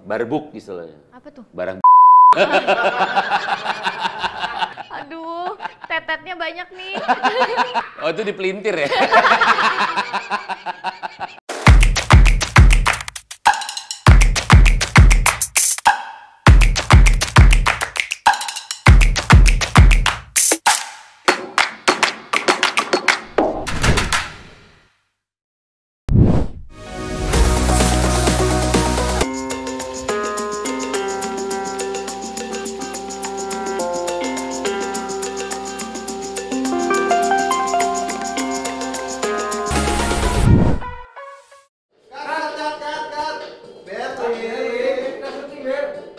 barbuk istilahnya. Apa tuh? Barang Aduh, tetetnya banyak nih. Oh itu dipelintir ya?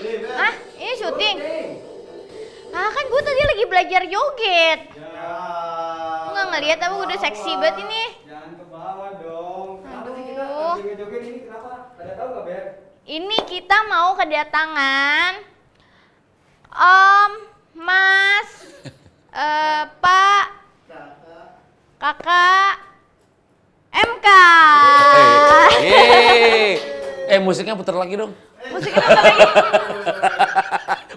Hah? Ini syuting? Ah kan gue tadi lagi belajar joget. Lu nggak ngeliat apa udah seksi banget ini? Jangan ke bawah dong. Kenapa sih kita Aduh. lagi ngejoget ini? Kenapa? Ada tahu nggak, Ber? Ini kita mau kedatangan Om, Mas, Pak, Kakak, MK. Musiknya putar lagi dong. Musiknya apa lagi?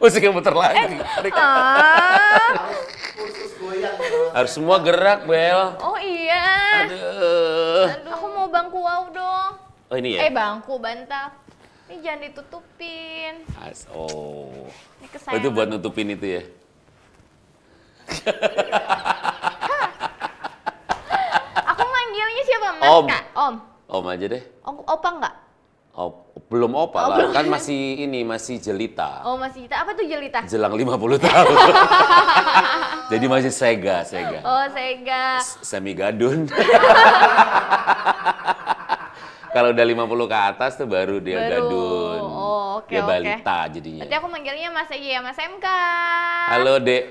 Musiknya putar lagi. Ah. Harus semua gerak, Bel. Oh iya. Aduh. Aku mau bangku wow dong. Oh ini ya? Bangku bantal. Ini jangan ditutupin. Oh. Ini Oh, kesayangan. itu buat nutupin itu ya? Aku manggilnya siapa, Mas? Om. Kak? Om. Om aja deh. Opa enggak? Belum opa Oh, lah, belum. kan masih jelita. Oh, masih kita. Apa tuh jelita? Jelang 50 tahun. Jadi masih sega. Oh, Sega. Semi gadun. Kalau udah 50 ke atas tuh baru dia gadun. Oh, oke, Dia oke. balita jadinya. Nanti aku manggilnya Mas aja ya, Mas MK. Halo, Dek.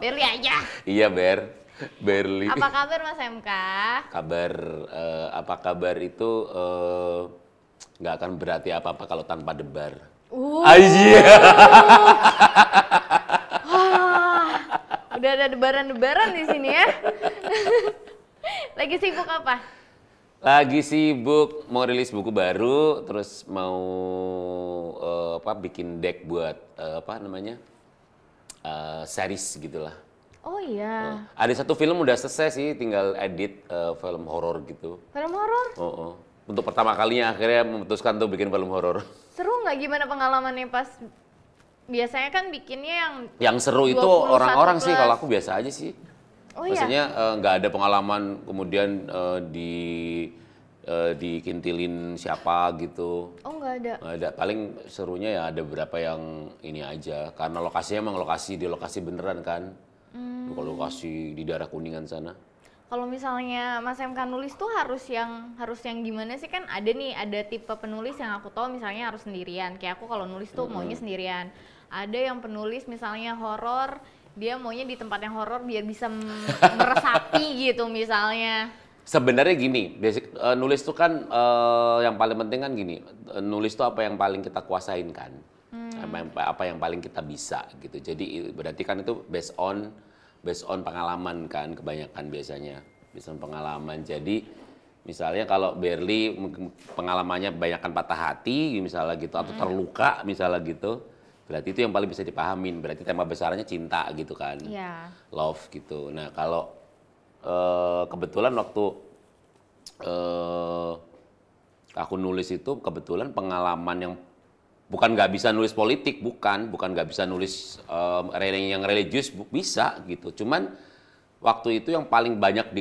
Berli aja. Iya, Berli. Apa kabar Mas MK? Kabar apa kabar itu nggak akan berarti apa-apa kalau tanpa debar. Iya. Wah, udah ada debaran-debaran di sini ya. Lagi sibuk apa? Lagi sibuk mau rilis buku baru, terus mau bikin deck buat series gitulah. Oh iya. Ada satu film udah selesai sih, tinggal edit film horor gitu. Film horor? Oh. Untuk pertama kalinya akhirnya memutuskan tuh bikin film horor. Seru nggak gimana pengalamannya pas biasanya kan bikinnya Yang seru itu 21 orang-orang sih, plus. kalau aku biasa aja sih. Oh iya. Maksudnya nggak ada pengalaman kemudian dikintilin siapa gitu. Oh nggak ada. Nggak ada, paling serunya ya ada beberapa yang ini aja. Karena lokasinya emang di lokasi beneran kan. Kalau lokasi di daerah Kuningan sana. Kalau misalnya Mas MK nulis tuh harus yang gimana sih, kan ada tipe penulis yang aku tahu misalnya harus sendirian. Kayak aku kalau nulis tuh maunya sendirian. Ada yang penulis misalnya horor, dia maunya di tempat yang horor biar bisa meresapi gitu misalnya. Sebenarnya gini, nulis tuh kan yang paling penting kan gini, nulis tuh apa yang paling kita kuasain kan, apa yang paling kita bisa gitu. Jadi berarti kan itu based on pengalaman kan kebanyakan biasanya, based on pengalaman. Jadi misalnya kalau Berli pengalamannya kebanyakan patah hati misalnya gitu, atau terluka misalnya gitu, berarti itu yang paling bisa dipahamin. Berarti tema besarnya cinta gitu kan, love gitu. Nah kalau kebetulan waktu aku nulis itu kebetulan pengalaman yang bukan nggak bisa nulis politik, bukan nggak bisa nulis yang religius, bisa gitu. Cuman waktu itu yang paling banyak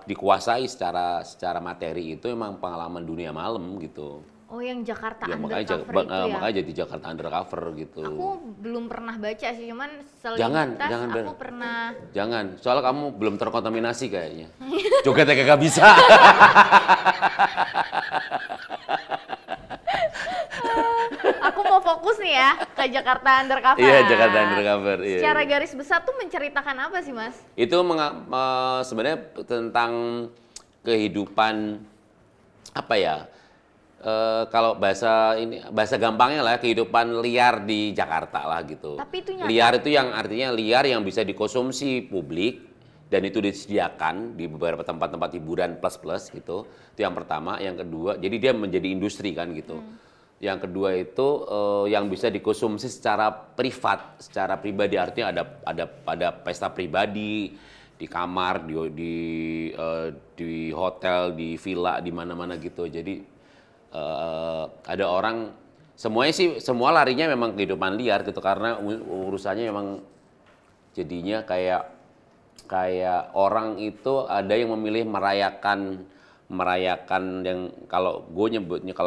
dikuasai secara materi itu emang pengalaman dunia malam gitu. Oh yang Jakarta Ya, Undercover itu ya? makanya jadi Jakarta Undercover gitu. Aku belum pernah baca sih, cuman Jangan, selintas aku Ber. pernah. Jangan, soalnya kamu belum terkontaminasi kayaknya. Jogetnya kagak bisa. Aku mau fokus nih ya ke Jakarta Undercover. Iya, Jakarta Undercover. Iya, Secara iya. garis besar tuh menceritakan apa sih, Mas? Itu sebenarnya tentang kehidupan apa ya? Kalau bahasa gampangnya lah, kehidupan liar di Jakarta lah gitu. Tapi itu nyata. Liar itu yang artinya liar yang bisa dikonsumsi publik, dan itu disediakan di beberapa tempat-tempat hiburan plus gitu. Itu yang pertama. Yang kedua, jadi dia menjadi industri kan gitu. Yang kedua itu yang bisa dikonsumsi secara privat, secara pribadi, artinya ada pesta pribadi di kamar, di hotel, di villa, di mana-mana gitu. Jadi ada orang, semua larinya memang kehidupan liar gitu, karena urusannya memang jadinya kayak orang itu ada yang memilih merayakan yang kalau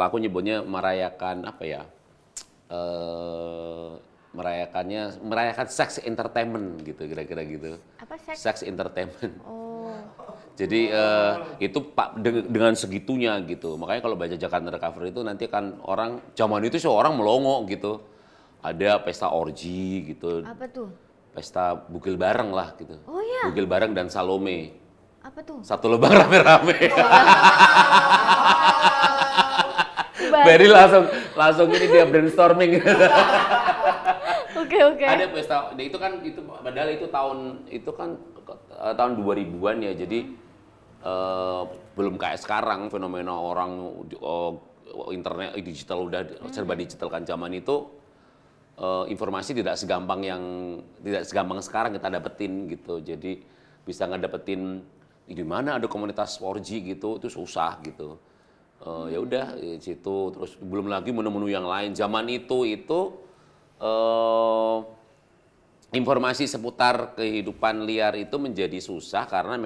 aku nyebutnya merayakan apa ya, merayakan sex entertainment gitu, kira-kira gitu. Apa seks? Sex entertainment. Oh. Jadi itu dengan segitunya gitu. Makanya kalau baca Jakarta Undercover itu nanti kan orang zaman itu seorang melongo gitu. Ada pesta orgi gitu. Apa tuh? Pesta bugil bareng lah gitu. Oh iya. Bugil bareng dan Salome. Apa tuh? Satu lubang rame-rame. Berry langsung ini dia brainstorming. Oke. Ada pesta, itu padahal itu tahun 2000-an ya. Jadi belum kayak sekarang fenomena orang internet digital udah serba digital kan. Zaman itu informasi tidak segampang sekarang kita dapetin gitu. Jadi bisa ngedapetin di mana ada komunitas 4G gitu, itu susah gitu. Ya udah di situ, terus belum lagi menu-menu yang lain. Zaman itu informasi seputar kehidupan liar itu menjadi susah karena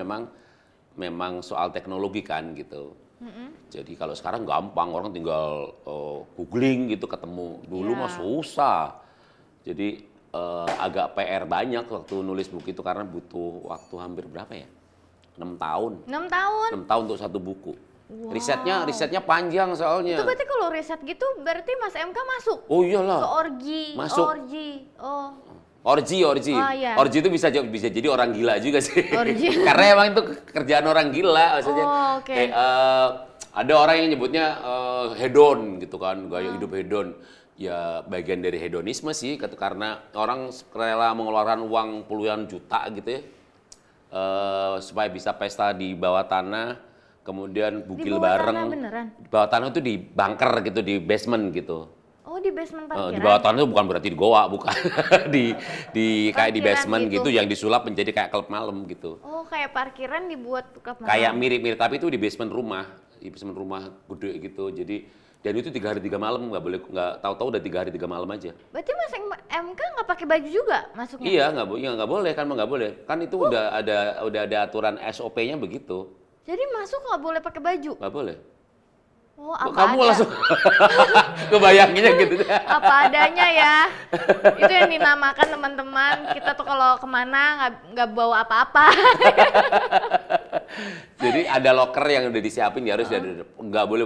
memang soal teknologi kan gitu. Jadi kalau sekarang gampang, orang tinggal googling gitu ketemu. Dulu mah susah. Jadi agak PR banyak waktu nulis buku itu karena butuh waktu hampir berapa ya? 6 tahun. 6 tahun? 6 tahun untuk satu buku. Wow. Risetnya panjang soalnya. Itu berarti kalau riset gitu berarti Mas MK masuk? Oh iyalah. Ke orgi. Masuk. Orgi. Oh, iya. Orgi itu bisa jadi orang gila juga sih. Orgi. Karena emang itu kerjaan orang gila maksudnya. Oh, oke. Ada orang yang nyebutnya hedon gitu kan, gaya hidup hedon. Ya bagian dari hedonisme sih, karena orang rela mengeluarkan uang puluhan juta gitu ya. Supaya bisa pesta di bawah tanah, kemudian bugil bareng. Tanah beneran? Di bawah tanah itu di bunker gitu, di basement gitu. Oh, di basement parkiran? Di bawah tanah itu bukan berarti di goa, bukan. di kayak di basement gitu yang disulap menjadi kayak klub malam gitu. Oh, kayak parkiran dibuat klub malam? Kayak mirip-mirip, tapi itu di basement rumah gede gitu. Jadi dan itu 3 hari 3 malam, nggak tahu-tahu udah 3 hari 3 malam aja. Berarti Mas MK nggak pakai baju juga masuknya? Iya, nggak boleh kan, nggak boleh. Kan itu udah ada aturan SOP-nya begitu. Jadi masuk nggak boleh pakai baju? Nggak boleh. Oh, apa Kamu ada? langsung kebayanginnya gitu. Apa adanya ya. Itu yang dinamakan teman-teman. Kita tuh kalau kemana nggak bawa apa-apa. Jadi ada locker yang udah disiapin, ya harus nggak boleh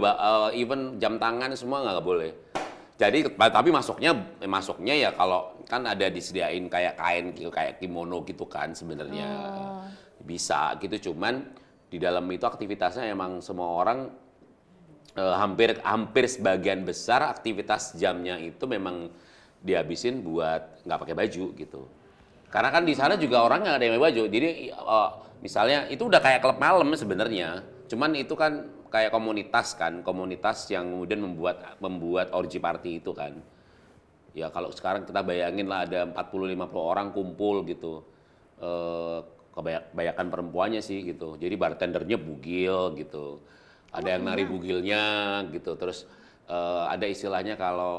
even jam tangan semua nggak boleh. Jadi tapi masuknya ya kalau kan ada disediain kayak kain kayak kimono gitu kan sebenarnya. Bisa gitu, cuman di dalam itu aktivitasnya emang semua orang hampir sebagian besar aktivitas jamnya itu memang dihabisin buat nggak pakai baju gitu. Karena kan di sana juga orang nggak ada yang pakai baju. Jadi misalnya itu udah kayak klub malam sebenarnya. Cuman itu kan kayak komunitas yang kemudian membuat orgy party itu kan. Ya kalau sekarang kita bayangin lah ada 40-50 orang kumpul gitu. Kebanyakan perempuannya sih gitu. Jadi bartendernya bugil gitu. Ada yang nari bugilnya gitu. Terus ada istilahnya kalau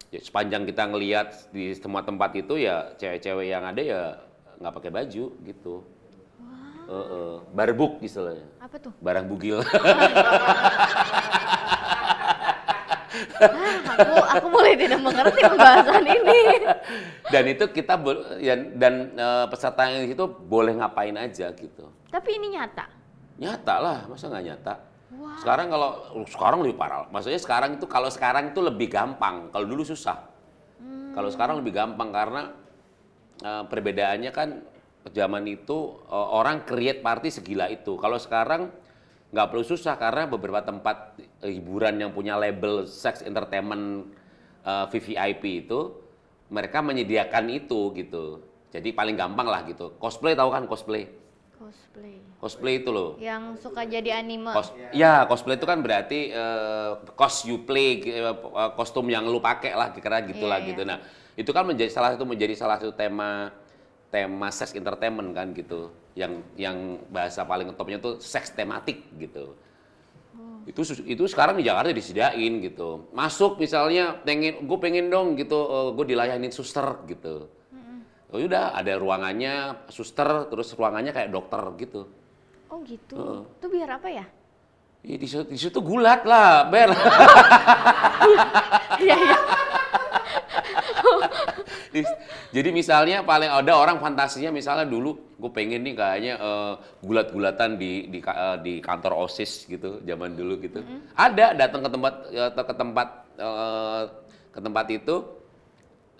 sepanjang kita ngelihat di semua tempat itu ya cewek-cewek yang ada ya nggak pakai baju gitu. Barbuk istilahnya. Apa tuh? Barang bugil. Aku mulai tidak mengerti pembahasan ini. Dan itu kita peserta yang itu boleh ngapain aja gitu. Tapi ini nyata. Nyata lah, masa nggak nyata? Wow. Sekarang lebih parah. Maksudnya kalau sekarang itu lebih gampang. Kalau dulu susah. Kalau sekarang lebih gampang karena perbedaannya kan zaman itu orang create party segila itu. Kalau sekarang nggak perlu susah karena beberapa tempat hiburan yang punya label sex entertainment VVIP itu mereka menyediakan itu gitu. Jadi paling gampang lah gitu. Cosplay tahu kan cosplay? Cosplay. Cosplay itu loh. Yang suka jadi anime. Ya, cosplay itu kan berarti cos you play, kostum yang lu pakai lah, kira-kira gitulah Iya, gitu. iya. Nah, itu kan menjadi salah satu tema sex entertainment kan gitu. Yang bahasa paling topnya tuh seks tematik gitu. Itu sekarang di Jakarta disediain gitu. Masuk misalnya gue pengen dong gitu, gue dilayanin suster gitu. Oh udah ada ruangannya suster, terus ruangannya kayak dokter gitu. Oh gitu. Itu biar apa ya? Ya, di situ gulat lah, Ber. Iya, iya. Jadi misalnya paling ada orang fantasinya misalnya dulu gue pengen nih kayaknya gulat-gulatan di kantor OSIS gitu zaman dulu gitu. Ada datang ke tempat itu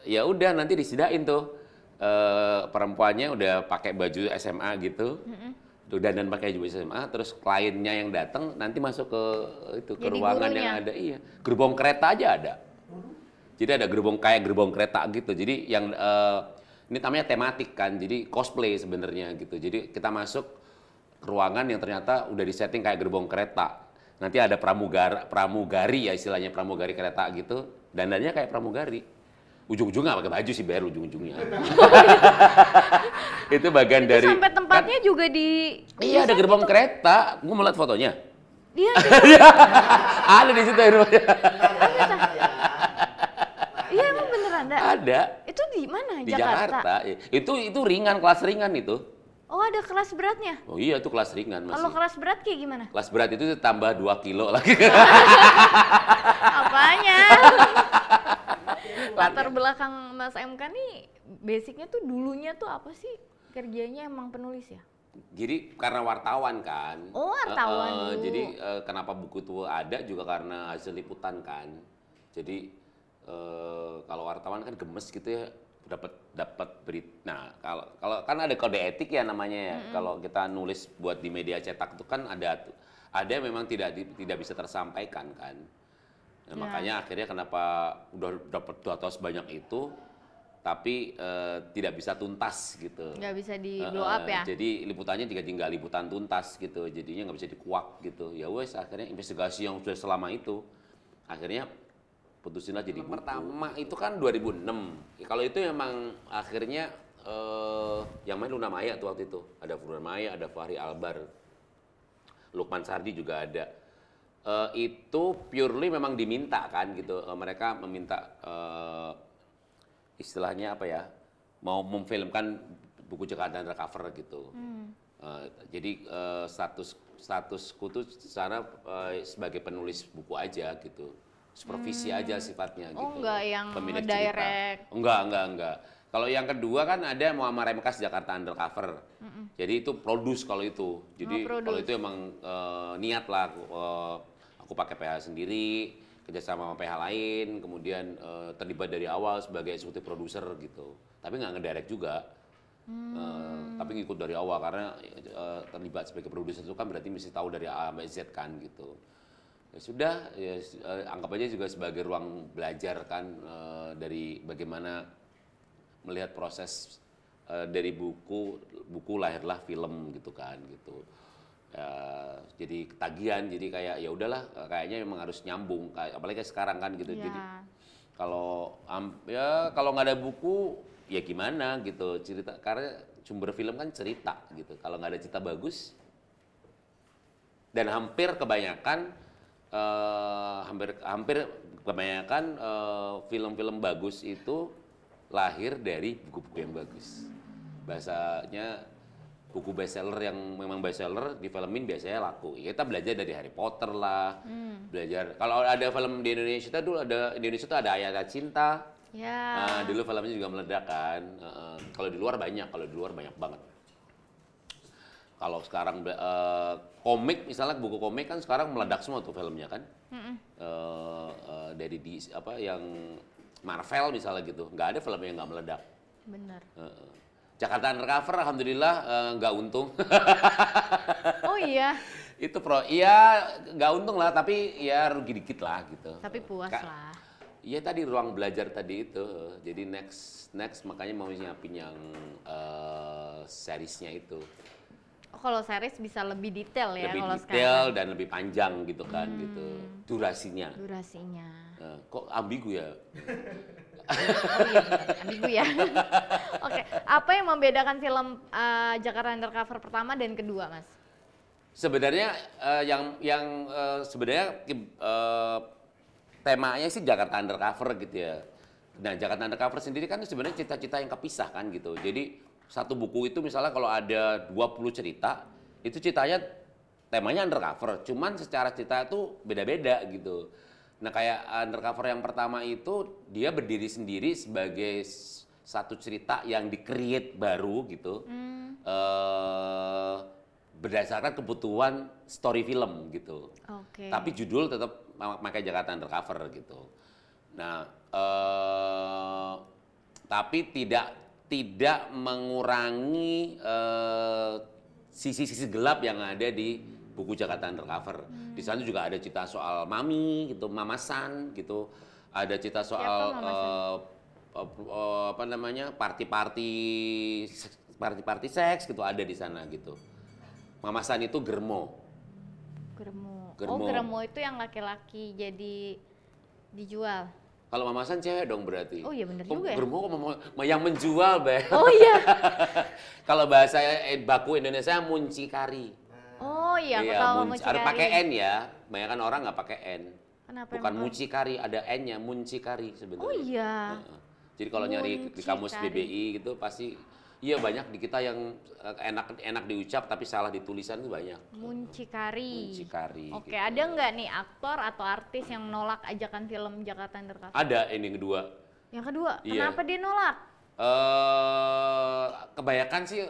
ya udah nanti disediain tuh perempuannya udah pakai baju SMA gitu. Udah dan pakai baju SMA terus kliennya yang datang nanti masuk ke ke Jadi ruangan gurunya. yang ada gerbong kereta aja ada. Jadi ada gerbong kereta gitu. Jadi yang ini namanya tematik kan. Jadi cosplay sebenarnya gitu. Jadi kita masuk ke ruangan yang ternyata udah disetting kayak gerbong kereta. Nanti ada pramugari ya istilahnya pramugari kereta gitu. Dandannya kayak pramugari. Ujung-ujungnya nggak pakai baju sih Ber ujung-ujungnya. Itu bagian dari. Sampai tempatnya juga di. Iya ada gerbong kereta. Gue mau lihat fotonya. Dia Ada di situ rumahnya. Iya emang bener ada. Ada. Itu di mana? Di Jakarta. Itu ringan, kelas ringan itu. Oh ada kelas beratnya. Oh iya itu kelas ringan masih. Kalau kelas berat kayak gimana? Kelas berat itu tambah 2 kilo lagi. Apanya? Latar belakang Mas MK nih basicnya tuh dulunya tuh apa sih? Kerjanya emang penulis ya? Jadi karena wartawan kan. Oh, wartawan dulu. Jadi kenapa buku itu ada juga karena hasil liputan kan. Jadi kalau wartawan kan gemes gitu ya dapat berita. Nah, kalau kan ada kode etik ya namanya ya. Kalau kita nulis buat di media cetak itu kan ada memang tidak bisa tersampaikan kan. Nah, makanya akhirnya kenapa udah dapat data sebanyak itu tapi tidak bisa tuntas gitu. Nggak bisa di blow up ya? Jadi liputannya tinggal liputan tuntas gitu. Jadinya nggak bisa dikuak gitu. Ya wes akhirnya investigasi yang sudah selama itu akhirnya putusinlah jadi buku. Pertama itu kan 2006. Ya, kalau itu memang akhirnya yang main Luna Maya tuh waktu itu. Ada Luna Maya, ada Fahri Albar. Lukman Sardi juga ada. Itu purely memang diminta kan gitu. Mereka meminta istilahnya apa ya? Mau memfilmkan buku Jakarta Undercover gitu. Jadi statusku tuh secara sebagai penulis buku aja gitu. Supervisi aja sifatnya gitu. Oh enggak yang Pemilik direct. cerita. Enggak. Kalau yang kedua kan ada Muammar Remkas Jakarta Undercover. Jadi itu produce kalau itu. Jadi kalau itu emang niat lah aku pakai PH sendiri, kerjasama sama PH lain, kemudian terlibat dari awal sebagai eksekutif produser gitu. Tapi nggak ngedirect juga. Tapi ngikut dari awal karena terlibat sebagai produser itu kan berarti mesti tahu dari A sampai Z kan gitu. Ya sudah, ya, anggap aja juga sebagai ruang belajar kan dari bagaimana melihat proses dari buku lahirlah film gitu kan gitu. Jadi ketagihan, jadi kayak ya udahlah kayaknya memang harus nyambung, apalagi kayak sekarang kan gitu. Jadi kalau nggak ada buku ya gimana gitu cerita karena sumber film kan cerita gitu. Kalau nggak ada cerita bagus dan hampir kebanyakan film-film bagus itu lahir dari buku-buku yang bagus. Bahasanya buku bestseller yang memang bestseller difilmin biasanya laku. Kita belajar dari Harry Potter lah, belajar. Kalau ada film di Indonesia tuh ada Ayat Cinta. Ya. Dulu filmnya juga meledak kan. Kalau di luar banyak banget. Kalau sekarang komik misalnya buku komik kan sekarang meledak semua tuh filmnya kan. Dari yang Marvel misalnya gitu, nggak ada film yang nggak meledak. Bener. Jakarta Undercover alhamdulillah nggak untung. Oh iya. Itu iya nggak untung lah tapi ya rugi dikit lah gitu. Tapi puas lah. Iya tadi ruang belajar tadi itu. Jadi next makanya mau nyiapin yang seriesnya itu. Oh, kalau series bisa lebih detail ya Lebih kalau detail sekarang. dan lebih panjang gitu kan gitu. Durasinya. Durasinya. Kok ambigu ya? Oh iya benar, ambigu ya. Oke, apa yang membedakan film Jakarta Undercover pertama dan kedua, Mas? Sebenarnya sebenarnya temanya sih Jakarta Undercover gitu ya. Nah, Jakarta Undercover sendiri kan sebenarnya cita-cita yang kepisah kan gitu. Jadi satu buku itu misalnya kalau ada 20 cerita, itu ceritanya temanya undercover, cuman secara cerita itu beda-beda gitu. Nah, kayak Undercover yang pertama itu dia berdiri sendiri sebagai satu cerita yang di-create baru gitu. Berdasarkan kebutuhan story film gitu. Oke. Tapi judul tetap pakai Jakarta Undercover gitu. Nah, tapi tidak mengurangi sisi-sisi gelap yang ada di buku Jakarta Undercover. Di sana juga ada cerita soal mami gitu, mamasan gitu. Ada cerita soal apa namanya? party-party seks gitu ada di sana gitu. Mamasan itu Germo. Germo. Germo. Oh, Germo itu yang laki-laki jadi dijual. Kalau mamasan cewek dong berarti. Oh iya bener Kok juga ya. Germo kok yang menjual, Be. Oh iya. Kalau bahasa baku Indonesia muncikari. Oh iya, aku Iya, tahu harus mucikari. pakai N ya. Banyak orang nggak pakai N. Kenapa Bukan emang? mucikari, ada N-nya, muncikari sebenarnya. Oh iya. Heeh. Jadi kalau nyari di kamus Muncikari. BBI gitu pasti iya banyak di kita yang enak diucap tapi salah di tulisan itu banyak. Muncikari. Muncikari. Oke, gitu. ada nggak nih aktor atau artis yang nolak ajakan film Jakarta Undercover? Ada ini yang kedua. Yang kedua, Iya. kenapa dia nolak? Kebanyakan sih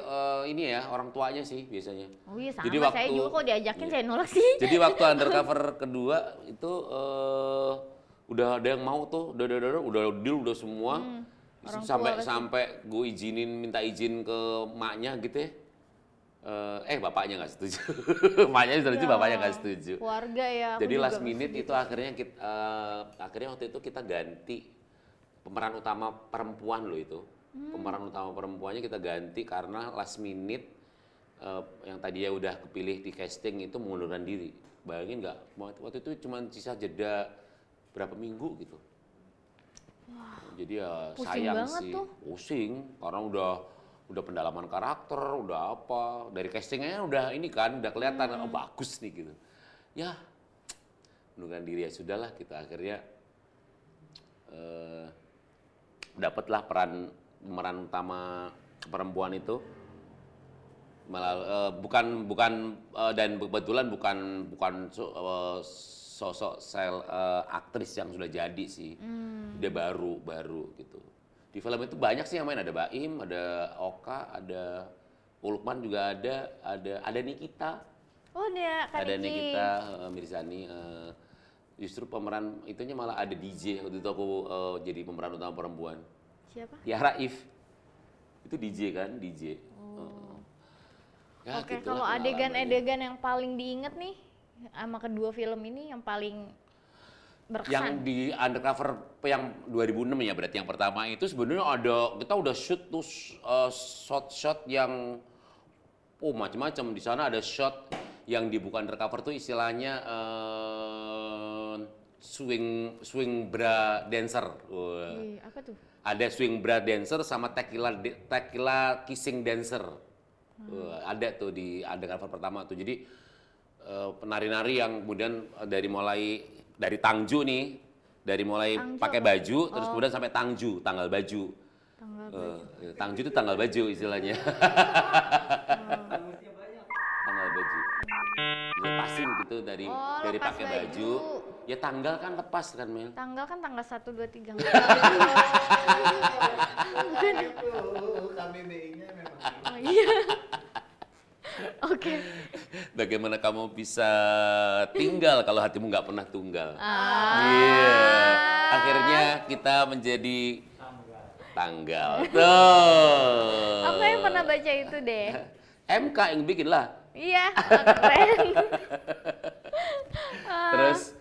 ini ya orang tuanya sih biasanya. Oh iya sama, Jadi saya waktu- juga kok diajakin iya. saya nolak sih. Jadi waktu Undercover kedua itu udah ada yang mau tuh, udah deal udah semua. Orang sampai tua pasti. sampai gue minta izin ke maknya gitu ya. Bapaknya nggak setuju. Maknya setuju, bapaknya nggak setuju. Keluarga ya. aku Jadi juga last pasti minute gitu. itu akhirnya waktu itu kita ganti pemeran utama perempuan loh itu. Pemeran utama perempuannya kita ganti karena last minute yang tadinya udah kepilih di casting itu mengundurkan diri. Bayangin nggak? Waktu itu cuma sisa jeda berapa minggu gitu. Jadi ya Pusing sayang banget sih. tuh. Pusing karena udah pendalaman karakter, udah apa. Dari castingnya udah ini kan, udah kelihatan oh bagus nih gitu. Ya, mengundurkan diri ya sudahlah kita akhirnya dapatlah pemeran utama perempuan itu bukan dan kebetulan bukan sosok aktris yang sudah jadi sih. Dia baru gitu. Di film itu banyak sih yang main, ada Baim, ada Oka, ada Ulukman juga ada Nikita. Oh ada Kak Ada Niki. Nikita Mirzani. Justru pemeran itunya malah ada DJ waktu itu aku jadi pemeran utama perempuan. Siapa? Ya Raif. Itu DJ kan, DJ. Ya, Oke, gitulah kalau pengalamannya. adegan-adegan yang paling diinget nih sama kedua film ini yang paling berkesan. Yang di Undercover yang 2006 ya berarti yang pertama itu sebenarnya kita udah shoot tuh shot-shot yang macam-macam. Di sana ada shot yang di bukan Undercover tuh istilahnya swing bra dancer. Wah. Apa tuh? Ada swing bra dancer sama tequila kissing dancer. Ada tuh di Undercover pertama tuh. Jadi penari-nari yang kemudian dari Tangju nih, dari mulai Tangju pakai apa? baju terus kemudian sampai Tangju, tanggal baju. Tangju itu tanggal baju istilahnya. Tangusnya banyak. Tanggal baju. Dilepasin gitu dari lepas pakai baju. Ya tanggal kan lepas kan Mel. Tanggal kan tanggal 1, 2, 3. Itu KBBI-nya memang. Oh iya. Oke. Bagaimana kamu bisa tinggal kalau hatimu nggak pernah tunggal? Ah. Iya. Akhirnya kita menjadi tanggal. Tuh. Aku yang pernah baca itu deh. MK yang bikin lah. Iya, keren. Terus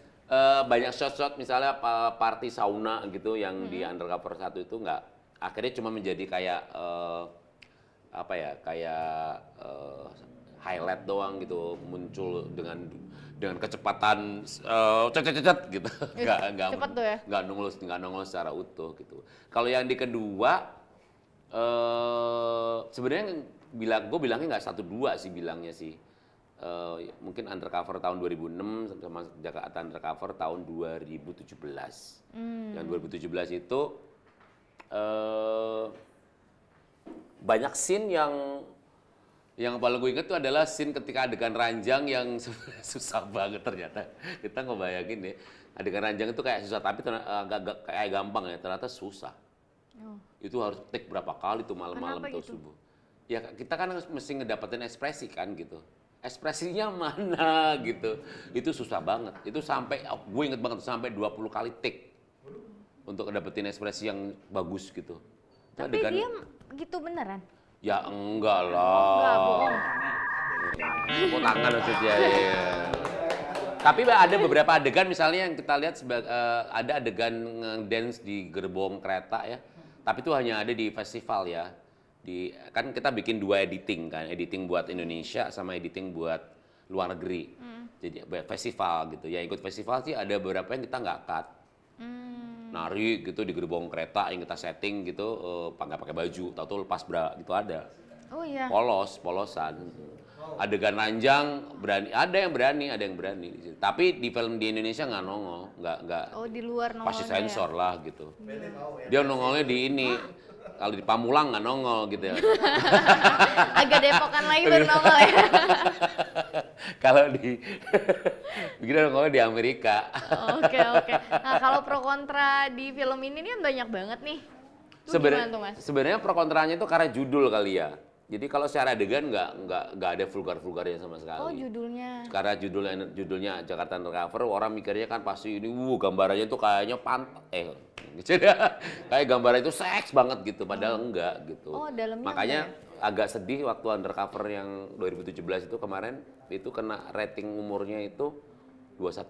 banyak shot-shot misalnya party sauna gitu yang di Undercover 1 itu nggak, akhirnya cuma menjadi kayak apa ya, kayak highlight doang gitu, muncul dengan kecepatan cet gitu, cepet tuh ya? nggak nongol secara utuh gitu. Kalau yang di kedua sebenarnya gue bilangnya nggak 1-2 sih bilangnya sih. Mungkin Undercover tahun 2006 sama Jakarta Undercover tahun 2017. Yang 2017 itu banyak scene yang paling gue inget tuh adalah scene ketika adegan ranjang yang susah banget ternyata. Kita ngebayangin deh, adegan ranjang itu kayak susah, tapi agak kayak gampang ya, ternyata susah. Itu harus take berapa kali tuh malam-malam atau gitu? subuh. Ya kita kan mesti ngedapetin ekspresi kan gitu. Ekspresinya mana gitu. Itu susah banget. Itu sampai, gue inget banget, sampai 20 kali take untuk ngedapetin ekspresi yang bagus gitu. Itu Tapi dia gitu beneran? Ya enggak lah. Enggak, bohong. Oh, tangan maksudnya. Ya. Tapi ada beberapa adegan misalnya yang kita lihat ada adegan dance di gerbong kereta ya. Tapi itu hanya ada di festival ya. Kan kita bikin 2 editing kan, editing buat Indonesia sama editing buat luar negeri. Jadi festival gitu. Ya ikut festival sih ada beberapa yang kita nggak cut. Nari gitu di gerbong kereta yang kita setting gitu, nggak pakai baju, tahu-tahu lepas bra gitu ada. Oh iya. Polosan. Adegan ranjang berani, ada yang berani. Tapi di film di Indonesia nggak nongol, nggak. Oh, di luar nongolnya. Pasti sensor lah gitu. Pele mau ya. Dia nongolnya di ini. Kalau di Pamulang nggak nongol gitu ya. Agak depokan lagi baru nongol ya. Kalau begini nongolnya di Amerika. Oke. Nah, kalau pro kontra di film ini kan banyak banget nih. Itu gimana tuh, Mas? Sebenarnya pro kontranya itu karena judul kali ya. Jadi kalau secara adegan nggak ada vulgarnya sama sekali. Oh, judulnya. Karena judulnya Jakarta Undercover, orang mikirnya kan pasti ini gambarannya tuh kayaknya kayak gambarnya itu seks banget gitu, padahal enggak gitu. Oh, dalamnya makanya enggak agak sedih waktu Undercover yang 2017 itu kemarin itu kena rating umurnya itu 21+.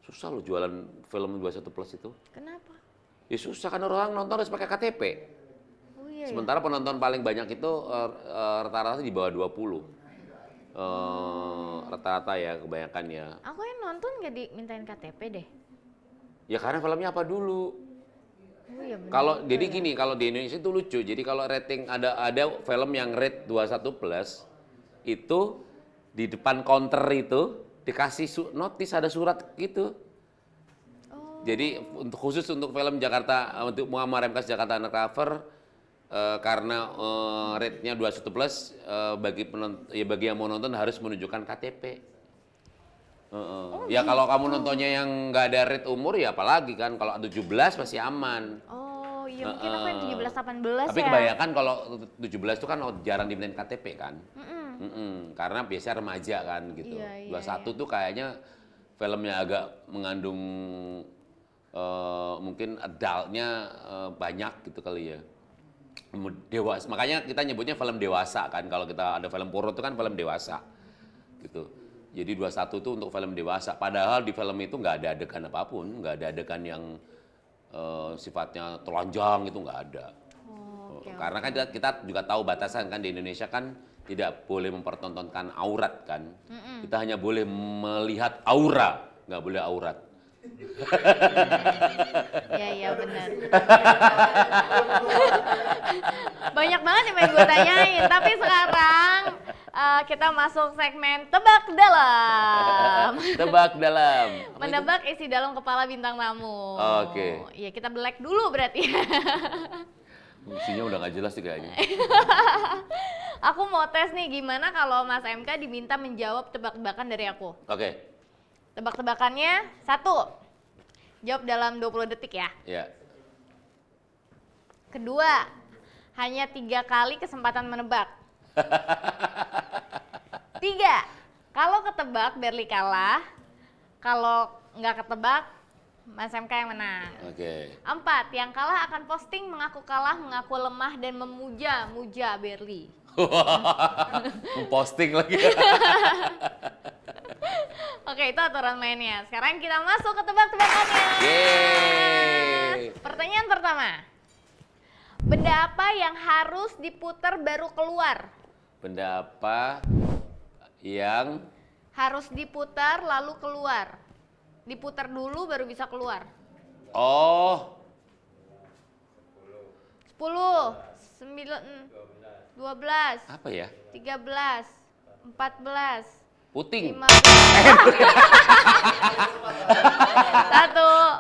Susah loh jualan film 21+ itu. Kenapa? Ya susah kan orang nonton harus pakai KTP. Oh iya. Sementara penonton paling banyak itu rata-rata di bawah 20. Rata-rata ya kebanyakan ya. Aku yang nonton nggak dimintain KTP deh. Ya karena filmnya apa dulu. Oh iya benar. Kalau jadi gini, kalau di Indonesia itu lucu. Jadi kalau rating ada film yang rate 21+ itu di depan counter itu dikasih notis, ada surat gitu. Oh. Jadi khusus untuk film Jakarta, untuk Muhammad Remkas Jakarta Undercover, karena rate-nya 21+, bagi yang mau nonton harus menunjukkan KTP. Ya kalau kamu nontonnya yang nggak ada rate umur ya apalagi kan, kalau 17 masih aman. Oh iya, mungkin aku yang 17-18 Tapi ya. kebanyakan kalau 17 itu kan jarang dimintain KTP kan. Karena biasanya remaja kan gitu. Iya, 21 tuh kayaknya filmnya agak mengandung mungkin adultnya banyak gitu kali ya. Dewasa, makanya kita nyebutnya film dewasa kan. Kalau kita ada film porno itu kan film dewasa gitu. Jadi 21 itu untuk film dewasa. Padahal di film itu nggak ada adegan apapun, nggak ada adegan yang sifatnya telanjang, itu nggak ada. Karena kan kita juga tahu batasan kan, di Indonesia kan tidak boleh mempertontonkan aurat kan. Kita hanya boleh melihat aura, nggak boleh aurat. Iya benar. Banyak banget yang pengen gue tanyain, tapi sekarang kita masuk segmen tebak dalam. Tebak dalam. Menebak isi dalam kepala bintang tamu. Oke. Iya, kita belek dulu berarti. Isinya udah nggak jelas sih kayaknya. Aku mau tes nih, gimana kalau Mas MK diminta menjawab tebak-tebakan dari aku? Oke. Tebak-tebakannya 1. Jawab dalam 20 detik ya. Ya. Kedua, hanya 3 kali kesempatan menebak. 3, kalau ketebak Berli kalah, kalau nggak ketebak Mas MK yang menang. Oke. 4, yang kalah akan posting mengaku kalah, mengaku lemah dan memuja Berli. Memposting lagi. Oke, itu aturan mainnya. Sekarang kita masuk ke tebak-tebakannya. Yeay. Pertanyaan pertama. Benda apa yang harus diputar baru keluar? Benda apa yang Harus diputar lalu keluar. Diputar dulu baru bisa keluar. oh 10, 9, 12, apa ya? 13, 14, Puting. 15. Satu.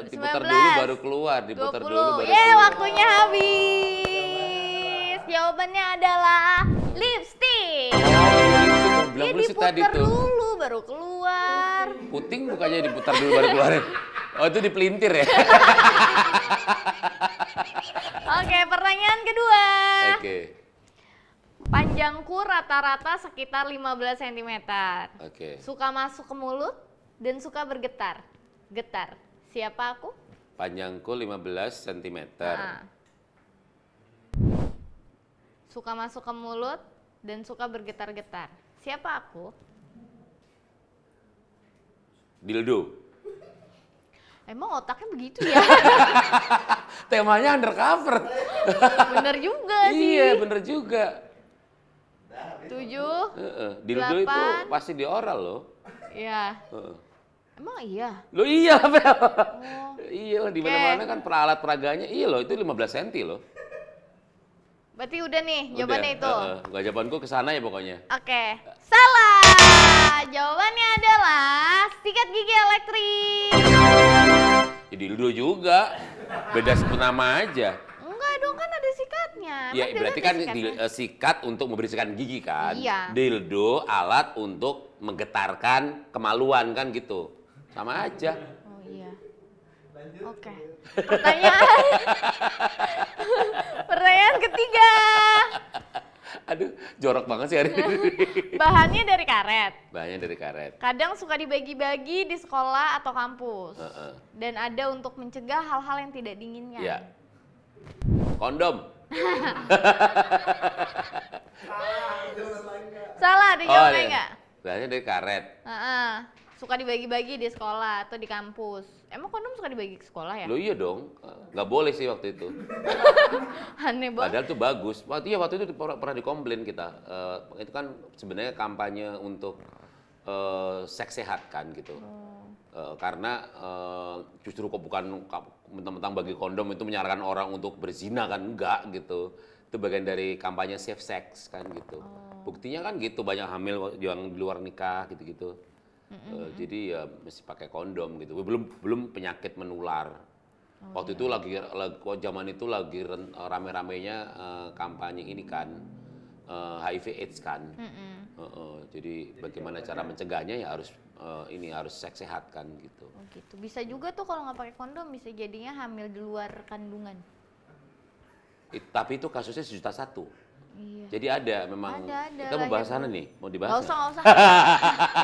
Diputar 19, dulu baru keluar, diputar 20. dulu baru Yeay, keluar. waktunya habis. Jawabannya adalah lipstick. Bilang Iya, dulu sih tadi diputar tuh. dulu baru keluar. Puting bukannya diputar dulu baru keluarin. Oh itu dipelintir ya? Oke, pertanyaan kedua. Oke. Panjangku rata-rata sekitar 15 cm. Oke. Suka masuk ke mulut dan suka bergetar. Getar. Siapa aku? Panjangku 15 cm. Nah. Suka masuk ke mulut dan suka bergetar-getar. Siapa aku? Dildo. Emang otaknya begitu ya? Temanya undercover. Bener juga sih. Iya bener juga. 7. Dildo itu 8. pasti di oral loh. Iya. Heeh. Emang iya? Loh iya, Bel. Oh. Iya di mana-mana kan peralat peraganya. Iya loh, itu 15 cm loh. Berarti udah nih jawabannya itu. Gak jawabanku ke sana ya pokoknya. Oke. Salah. Jawabannya adalah sikat gigi elektrik. Ya dildo juga. Beda nama aja. Enggak dong, kan ada sikatnya. Ya Dildo berarti ada kan sikatnya. sikat untuk membersihkan gigi kan. Iya. Dildo alat untuk menggetarkan kemaluan kan gitu. Sama aja. Oh iya. Oke. Pertanyaan. Pertanyaan ketiga. Aduh, jorok banget sih hari ini. Bahannya dari karet. Bahannya dari karet. Kadang suka dibagi-bagi di sekolah atau kampus. Heeh. Dan ada untuk mencegah hal-hal yang tidak diinginkan. Iya. Kondom. Salah, ada jawabannya iya. enggak? Bahannya dari karet. Heeh. Suka dibagi-bagi di sekolah atau di kampus. Emang kondom suka dibagi ke sekolah ya? Loh iya dong. Nggak boleh sih waktu itu. Aneh banget. Padahal tuh bagus. Waktu itu pernah dikomplain kita. Itu kan sebenarnya kampanye untuk seks sehat kan gitu. Karena justru kok bukan mentang-mentang bagi kondom itu menyarankan orang untuk berzina kan, enggak gitu. Itu bagian dari kampanye safe sex kan gitu. Buktinya kan gitu, banyak hamil yang di luar nikah gitu-gitu. Jadi ya mesti pakai kondom gitu. Belum penyakit menular. Waktu itu lagi zaman itu lagi rame-ramenya kampanye ini kan HIV/AIDS kan. Jadi bagaimana cara mencegahnya ya harus harus seks sehat kan gitu. Oh gitu. Bisa juga tuh kalau nggak pakai kondom bisa jadinya hamil di luar kandungan. Tapi itu kasusnya 1 juta. Iya. Jadi ada memang. Ada, Kita mau bahas sana nih, mau dibahas. Nggak usah.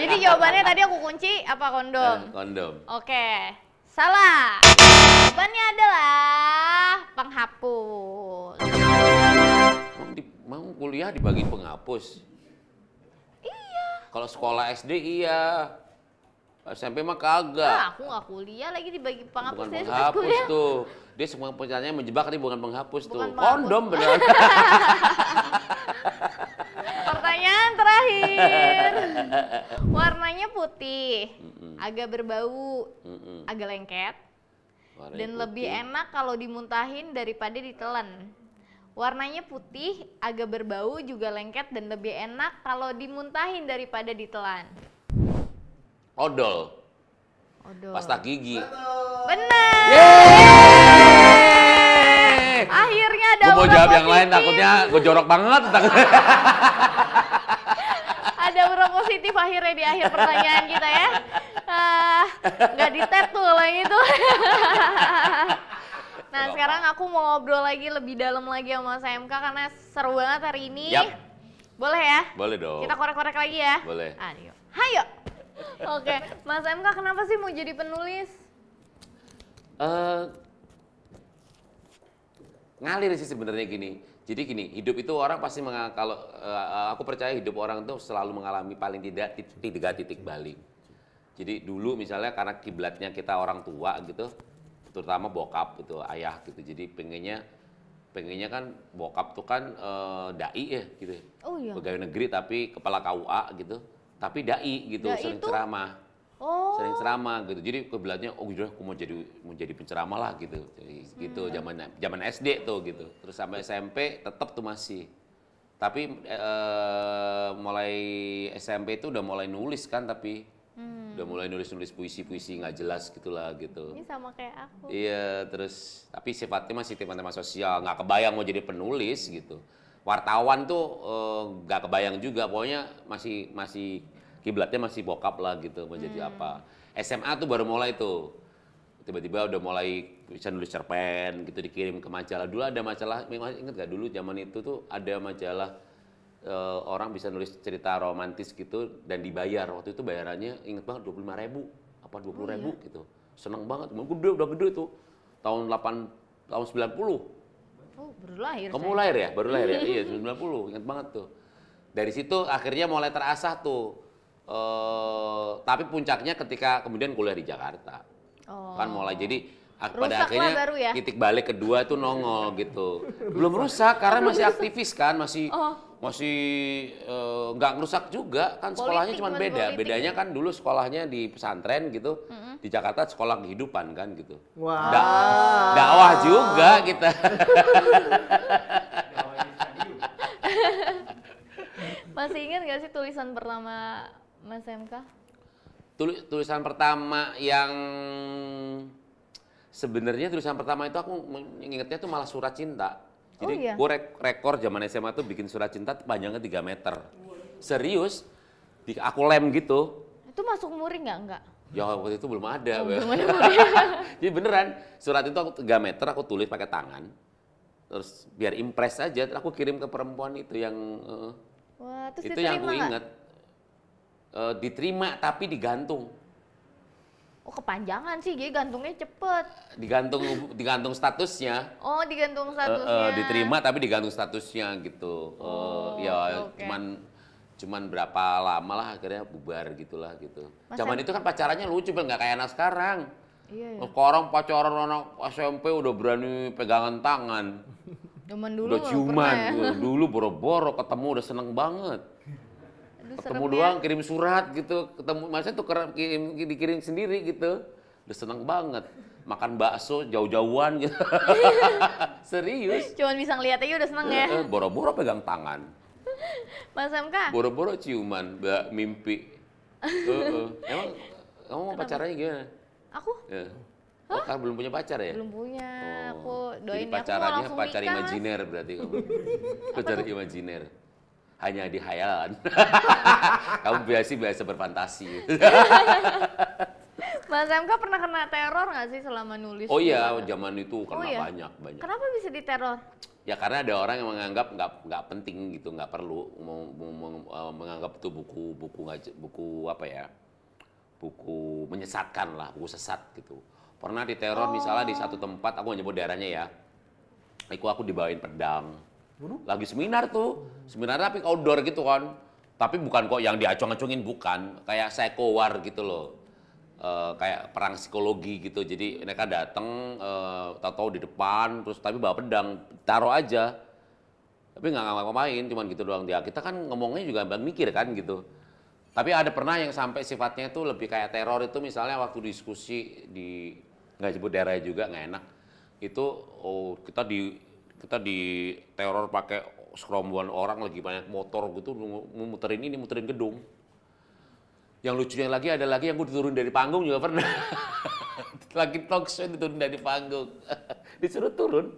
Jadi jawabannya tadi aku kunci apa kondom? Kondom. Oke, salah. Jawabannya adalah penghapus. Mau kuliah dibagi penghapus? Iya. Kalau sekolah SD iya. SMP mah kagak. Aku nggak kuliah lagi dibagi penghapus. Bukan Saya suka penghapus kuliah. tuh. Dia semua pencaranya menjebak nih bukan penghapus tuh. Bukan penghapus. Kondom beneran. Pertanyaan terakhir. Warnanya putih, agak berbau, agak lengket, Warnanya dan putih. lebih enak kalau dimuntahin daripada ditelan. Warnanya putih, agak berbau, juga lengket, dan lebih enak kalau dimuntahin daripada ditelan. Odol. Odol. Pasta gigi. Benar. Yeay! Akhirnya ada Gue mau huruf jawab yang lain positif. takutnya gue jorok banget. Ada huruf positif akhirnya di akhir pertanyaan kita ya. Nggak di-tap tuh lah itu. Nah sekarang aku mau ngobrol lagi lebih dalam lagi sama Mas MK karena seru banget hari ini. Yap. Boleh ya? Boleh dong. Kita korek-korek lagi ya? Boleh. Ayo. Hayo. Oke, Mas MK kenapa sih mau jadi penulis? Ngalir sih sebenarnya gini. Jadi gini, hidup itu orang pasti kalau aku percaya hidup orang itu selalu mengalami paling tidak titik balik. Jadi dulu misalnya karena kiblatnya kita orang tua gitu, terutama bokap gitu, ayah gitu. Jadi pengennya kan bokap tuh kan dai ya gitu. Oh iya. Pegawai negeri tapi kepala KUA gitu. Tapi dai gitu, Dai sering itu? ceramah. Oh. Sering ceramah gitu. Jadi kiblatnya oh udah aku mau jadi penceramah lah gitu. Jadi gitu zaman SD tuh gitu. Terus sampai SMP tetap tuh masih. Tapi mulai SMP itu udah mulai nulis kan tapi udah mulai nulis puisi-puisi nggak jelas gitulah gitu. Ini sama kayak aku. Iya, terus tapi sifatnya masih tema-tema sosial, nggak kebayang mau jadi penulis gitu. Wartawan tuh nggak kebayang juga, pokoknya masih kiblatnya masih bokap lah gitu mau jadi apa. SMA tuh baru mulai tuh, tiba-tiba udah mulai bisa nulis cerpen gitu dikirim ke majalah. Dulu ada majalah, inget gak dulu zaman itu tuh ada majalah orang bisa nulis cerita romantis gitu dan dibayar. Waktu itu bayarannya inget banget 25.000 apa 20.000 gitu. Seneng banget, udah gede tuh. Tahun 90. Oh, baru lahir. Kamu saya. lahir ya? Baru lahir ya? Iya, 90. Ingat banget tuh. Dari situ akhirnya mulai terasah tuh. Tapi puncaknya ketika kemudian kuliah di Jakarta. Oh. Kan mulai jadi Rusak pada lah akhirnya baru ya? titik balik kedua tuh nongol gitu. Belum rusak karena masih aktivis kan, masih nggak ngerusak juga kan sekolahnya Politik, cuma masih beda. politik. Bedanya kan dulu sekolahnya di pesantren gitu. Di Jakarta sekolah kehidupan kan gitu. Wah. Dakwah juga kita. Masih ingat gak sih tulisan pertama Mas MK? Tulisan pertama yang sebenarnya tulisan pertama itu aku ingetnya tuh malah surat cinta. Jadi Oh, iya? gue rekor zaman SMA tuh bikin surat cinta panjangnya 3 meter. Serius, aku lem gitu. Itu masuk muri nggak? Enggak. Ya waktu itu belum ada. Oh, Bel. belum ada muri. Jadi beneran, surat itu aku 3 meter aku tulis pakai tangan. Terus biar impress aja, terus aku kirim ke perempuan itu yang Wah, terus itu yang diterima aku nggak? inget. Diterima tapi digantung. Oh, kepanjangan sih, jadi gantungnya cepet. Digantung statusnya. Oh, digantung statusnya. Diterima tapi digantung statusnya gitu. Ya oke. cuman berapa lama lah akhirnya bubar gitulah gitu. Mas Zaman itu kan pacarannya lucu Bel, nggak kayak anak sekarang. Iya ya. Sekarang pacaran anak SMP udah berani pegangan tangan. Zaman dulu Udah nggak ciuman. pernah ya. Dulu boro-boro ketemu udah seneng banget. Aduh, Ketemu serem doang ya. kirim surat gitu, ketemu maksudnya tuh dikirim sendiri gitu. Udah seneng banget. Makan bakso jauh-jauhan gitu. Serius. Cuman bisa ngeliat aja udah seneng ya. Boro-boro pegang tangan. Mas MK, Boro-boro ciuman, mimpi. Emang kamu mau pacarnya gimana? aku Ya. Oh, kan belum punya pacar ya? belum punya. Oh, Aku jadi doain ya, aku mau pacarannya langsung pacar nikah, Mas. imajiner berarti kamu. Pacar imajiner. Hanya di hayalan. Kamu biasa berfantasi. Mas MK pernah kena teror nggak sih selama nulis? Oh iya, zaman itu kena Oh iya? banyak. Kenapa bisa diteror? Ya karena ada orang yang menganggap nggak penting gitu, nggak perlu menganggap itu buku apa ya, buku menyesatkan lah, buku sesat gitu. Pernah diteror misalnya di satu tempat, aku nggak nyebut daerahnya ya. Aku dibawain pedang. Lagi seminar tuh, seminar tapi outdoor gitu kan. Tapi bukan kok yang diacung-acungin, bukan. Kayak psycho war gitu loh. Kayak perang psikologi gitu. Jadi mereka datang, tahu-tahu di depan, terus tapi bawa pedang, taruh aja. Tapi nggak ngapa-ngapain, cuman gitu doang. Dia kita kan ngomongnya juga mikir kan gitu. Tapi ada pernah yang sampai sifatnya itu lebih kayak teror itu, misalnya waktu diskusi di nggak sebut daerah juga nggak enak. Itu kita di teror pakai sekerombolan orang lagi banyak motor gitu, muterin gedung. Yang lucunya lagi ada lagi yang gue diturun dari panggung juga pernah. Lagi talk show diturun dari panggung. Disuruh turun,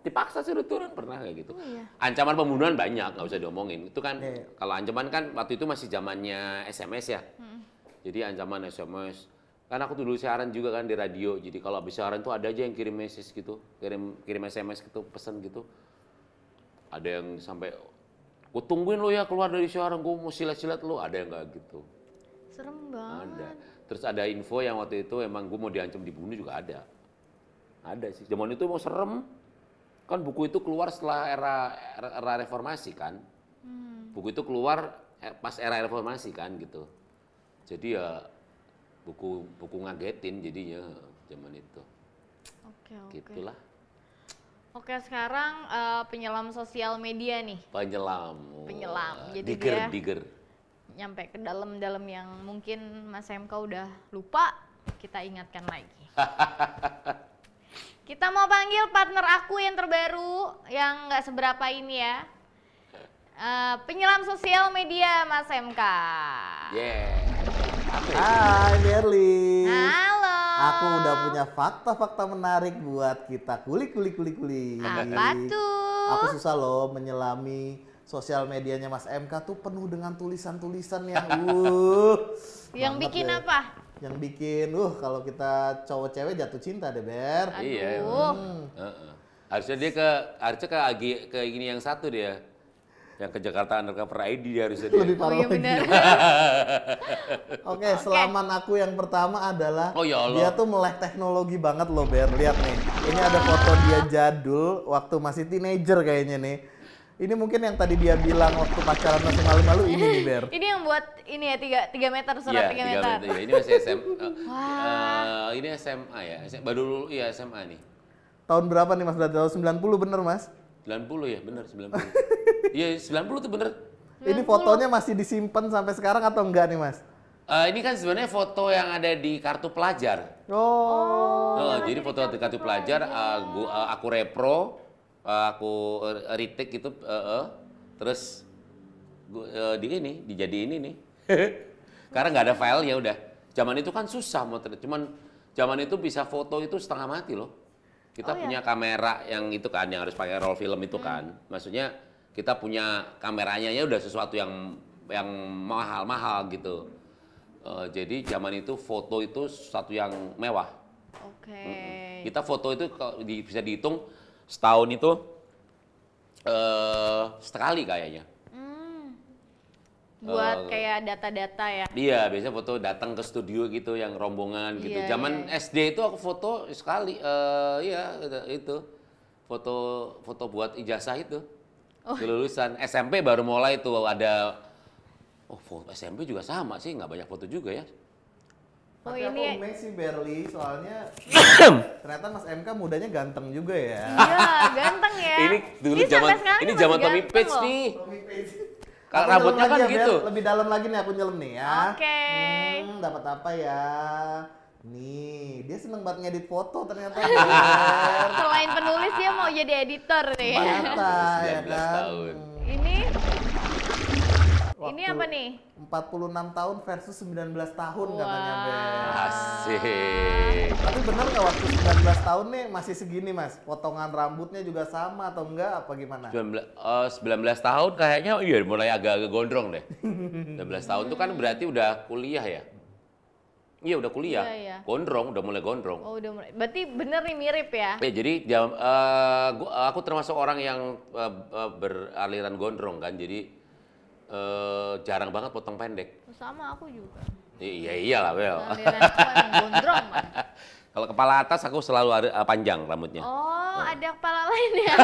dipaksa suruh turun pernah kayak gitu. Oh, iya. Ancaman pembunuhan banyak, nggak usah diomongin. Itu kan kalau ancaman kan waktu itu masih zamannya SMS ya. Jadi ancaman SMS. Kan aku dulu siaran juga kan di radio. Jadi kalau habis siaran tuh ada aja yang kirim message gitu, kirim SMS gitu, pesan gitu. Ada yang sampai, "Gue tungguin lo ya keluar dari siaran, gue mau silat-silat lo." Ada yang kayak gitu. Serem banget. Ada. Terus ada info yang waktu itu emang gue mau diancam dibunuh juga ada. Ada sih. Zaman itu mau serem. Kan buku itu keluar setelah era reformasi kan. Buku itu keluar pas era reformasi kan gitu. Jadi ya buku ngagetin jadinya zaman itu. Oke. Gitulah. Oke, sekarang penyelam sosial media nih. Penyelam. Jadi Digger. Nyampe ke dalam-dalam yang mungkin Mas MK udah lupa, kita ingatkan lagi. Kita mau panggil partner aku yang terbaru, yang nggak seberapa ini ya. Penyelam sosial media Mas MK. Hai Berli. Halo. Aku udah punya fakta-fakta menarik buat kita kulik. Apa tuh? Aku susah loh menyelami sosial medianya Mas MK tuh penuh dengan tulisan-tulisan yang Yang bikin deh. apa? Yang bikin kalau kita cowok cewek jatuh cinta deh Ber. Aduh. Iya. Harusnya dia ke gini yang satu dia. Yang ke Jakarta Undercover ID dia harusnya dia. Lebih parah iya lagi. benar. Oke, selaman aku yang pertama adalah Oh, ya Allah. dia tuh melek teknologi banget loh Ber. Lihat nih, ini ada foto dia jadul waktu masih teenager kayaknya nih. Ini mungkin yang tadi dia bilang waktu pacaran masih malu-malu ini nih Ber. Ini yang buat ini ya 3 meter, surat 3 meter. Ya. Ini masih SMA. Ini SMA ya. Baru iya SMA nih. Tahun berapa nih Mas? Berarti tahun 90 bener Mas? 90 ya, benar 90. Iya, 90 tuh bener. Ini fotonya masih disimpan sampai sekarang atau enggak nih Mas? Ini kan sebenarnya foto yang ada di kartu pelajar. Jadi foto di kartu pelajar, aku repro, aku retake gitu, terus dijadiin ini. Karena nggak ada file ya udah. Zaman itu kan susah cuman zaman itu bisa foto itu setengah mati loh. Kita punya kamera yang itu kan, yang harus pakai roll film itu kan. Maksudnya kita punya kameranya ya udah sesuatu yang mahal-mahal gitu. Jadi zaman itu foto itu sesuatu yang mewah. Oke. Kita foto itu bisa dihitung setahun itu sekali kayaknya. Buat kayak data-data ya. Iya, biasanya foto datang ke studio gitu yang rombongan gitu. Iya, Zaman iya. SD itu aku foto sekali, itu foto buat ijazah itu, kelulusan. SMP baru mulai tuh ada, foto SMP juga sama sih, nggak banyak foto juga ya. Tapi aku amazed sih Berli, soalnya ternyata Mas MK mudanya ganteng juga ya. Iya, ganteng ya. Ini dulu sampai zaman sekarang ini masih zaman Tommy ganteng Page loh. nih. Aku Rambutnya nyelam kan lagi ya, gitu. Ber. Lebih dalam lagi nih aku nyelam nih ya. Oke. Dapat apa ya? Nih, dia seneng banget ngedit foto ternyata. Selain penulis dia mau jadi editor nih. Mata ya 19 kan. tahun. Ini apa nih? 46 tahun versus 19 tahun katanya, Ber. Asik. Tapi bener nggak waktu 19 tahun nih masih segini, Mas? Potongan rambutnya juga sama atau enggak apa gimana? 19 tahun kayaknya iya mulai agak-agak gondrong deh. 19 tahun itu kan berarti udah kuliah ya? Iya udah kuliah. Iya. Gondrong, udah mulai gondrong. Oh, udah mulai. Berarti bener nih mirip ya? Jadi aku termasuk orang yang beraliran gondrong kan, jadi jarang banget potong pendek. Sama aku juga. Iya iyalah Bel. Aliran aku emang gondrong, Bang. Kalau kepala atas aku selalu panjang rambutnya. Oh, ada kepala lain ya?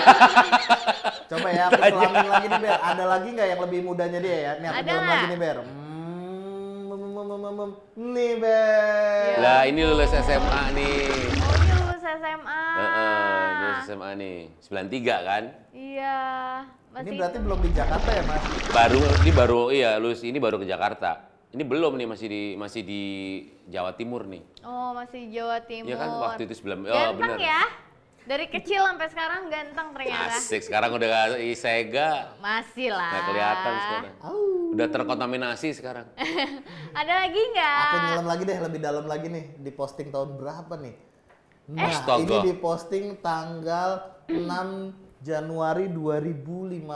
Coba ya aku selamin lagi nih, Ber. Ada lagi nggak yang lebih mudanya dia ya? Nih aku Ada nyelam nggak? lagi nih, Ber. Nih, Ber. Lah ini lulus SMA nih. Oh, ini lulus SMA. Lulus SMA nih. 93 kan? Iya. Ini berarti belum di Jakarta ya, Mas? Lulus ini baru ke Jakarta. Ini belum nih, masih di Jawa Timur nih. Oh, masih Jawa Timur. Iya kan waktu itu Ganteng bener. ya? Dari kecil sampai sekarang ganteng ternyata. Asik, sekarang udah gak Sega. Masih lah. Nggak kelihatan sekarang. Udah terkontaminasi sekarang. Ada lagi nggak? Aku nyelam lagi deh, lebih dalam lagi nih. Di posting tahun berapa nih? Nah, Astaga. ini di posting tanggal 6 Januari 2015.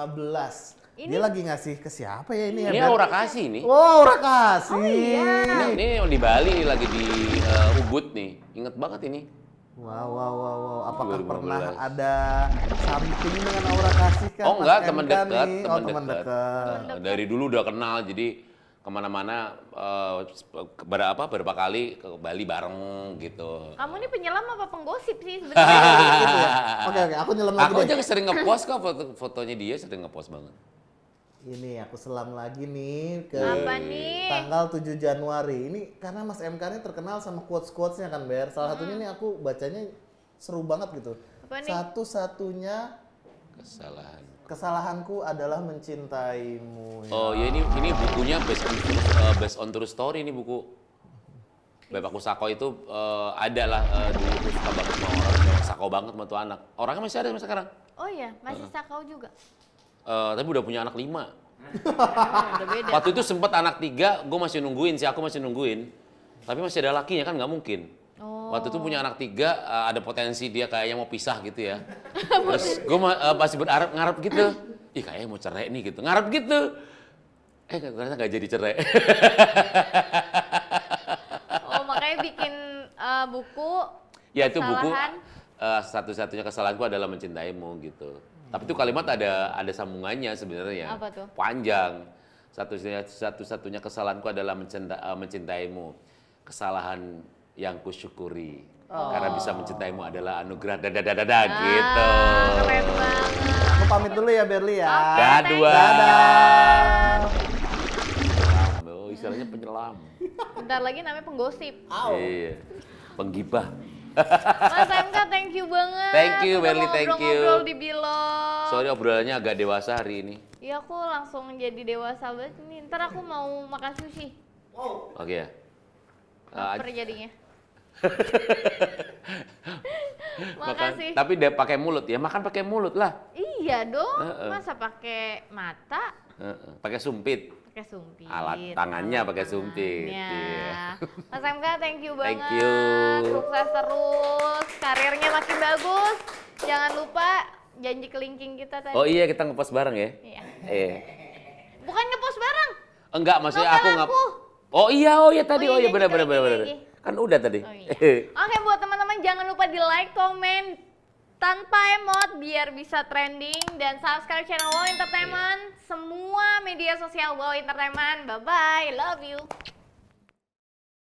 Dia lagi ngasih ke siapa ya ini? Ini ya, Ber? Aura Kasih nih. Oh, Aura Kasih. Ini di Bali lagi di Ubud nih. Ingat banget ini. Wow. Apakah 2015. pernah ada something dengan Aura Kasih kan? Oh enggak, Mas teman MK dekat, nih? Oh, teman dekat. Dari dulu udah kenal, jadi kemana-mana berapa kali ke Bali bareng gitu. Kamu ini penyelam apa penggosip sih Gitu sebenarnya? ya. Oke, aku nyelam lagi Aku deh. aja sering ngepost kok fotonya dia sering ngepost banget. Ini aku selam lagi nih ke Apa nih? tanggal 7 Januari. Ini karena Mas MK ini terkenal sama quotes-quotesnya kan, Ber. Salah satunya nih aku bacanya seru banget gitu. Apa nih? Satu-satunya kesalahanku adalah mencintaimu. Oh ya ini bukunya based on true story ini buku. Bapakku Sako itu adalah dulu tuh suka banget sama orang, Sako banget sama tuh anak. Orangnya masih ada sampai sekarang. Oh iya, masih sakau juga. Tapi udah punya anak 5. Udah beda. Waktu itu sempet anak 3, gue masih nungguin sih, aku masih nungguin. Tapi masih ada lakinya kan nggak mungkin. Oh. Waktu itu punya anak 3, ada potensi dia kayaknya mau pisah gitu ya. Terus gue masih ngarep gitu. Ih kayaknya mau cerai nih gitu, ngarep gitu. Ternyata nggak jadi cerai. Oh, makanya bikin buku Ya itu buku kesalahan. satu-satunya kesalahanku adalah mencintaimu gitu. Tapi itu kalimat ada sambungannya sebenarnya. Apa tuh? Panjang. Satu-satunya kesalahanku adalah mencintaimu. Kesalahan yang kusyukuri. Karena bisa mencintaimu adalah anugerah dadadadada gitu. Keren banget. Aku pamit dulu ya, Berli ya. Dadah. Dadah. Oh, istilahnya penyelam. Bentar lagi namanya penggosip. Iya. Penggibah. Mas MK, thank you banget. Thank you, Udah Berli, thank you. ngobrol-ngobrol di Bilog. Sorry obrolannya agak dewasa hari ini. Iya, aku langsung jadi dewasa banget nih. Ntar aku mau makan sushi. Oke ya. Lapar jadinya. Makan, Makasih. tapi dia pakai mulut ya, makan pakai mulut lah. Iya dong, masa pakai mata, Pakai sumpit. pakai sumpit. Alat tangannya pakai sumpit. Tangannya. Iya. Mas MK, thank you banget. Thank you. Sukses terus, karirnya makin bagus. Jangan lupa janji kelingking kita tadi. Oh iya kita ngepost bareng ya. Iya. Bukan Bukan ngepost bareng. enggak maksudnya Novel aku nggak. aku. Oh iya tadi. Oh iya, Benar. janji kelingking lagi. Kan udah tadi. Oh iya. Oke, buat teman-teman jangan lupa di like, komen tanpa emot biar bisa trending dan subscribe channel Wow Entertainment, semua media sosial Wow Entertainment. Bye bye, love you.